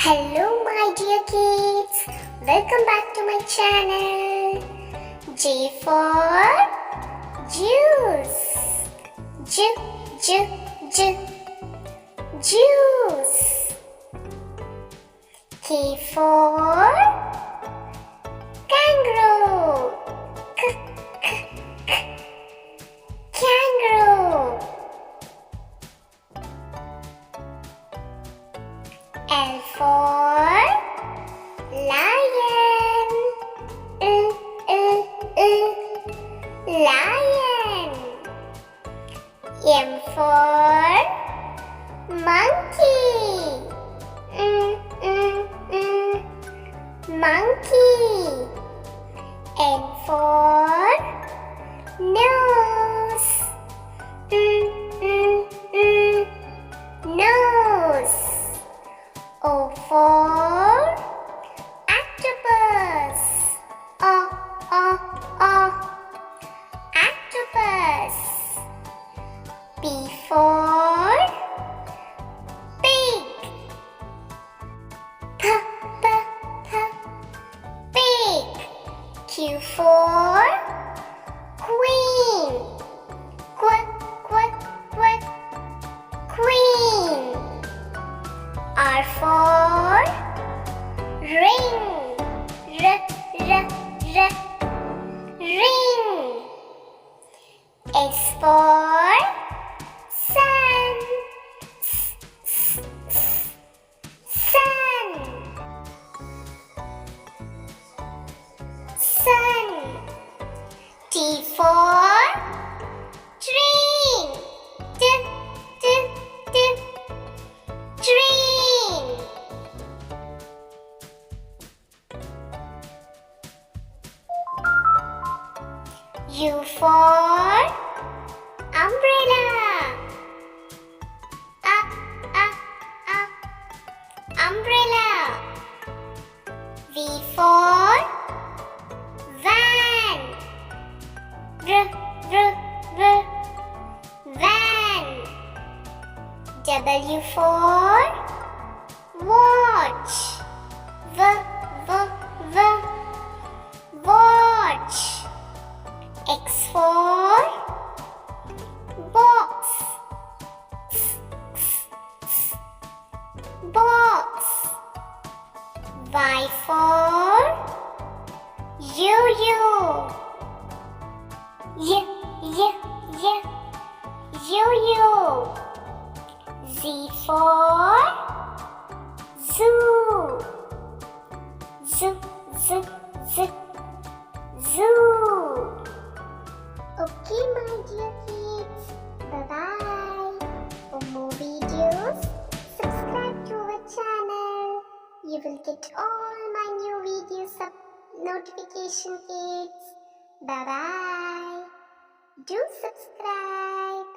Hello my dear kids, welcome back to my channel. J for juice. J, j, j, juice. K for kangaroo. K, k, k, kangaroo. L for lion. Lion. M for monkey. Monkey. N for nose. Nose. O for octopus. Octopus. P for pig. Pig. Q for queen. Queen. R for ring. Ring. S for sun. Sun. Sun. T for train. Train. U for umbrella. Umbrella. V for van. Van. W for watch. Watch. X for box. Box. Y for yo-yo. Yo-yo. Z for zoo. Zoo. Okay, my dear kids. Bye-bye. For more videos, subscribe to our channel. You will get all my new videos notification, kids. Bye-bye. Do subscribe.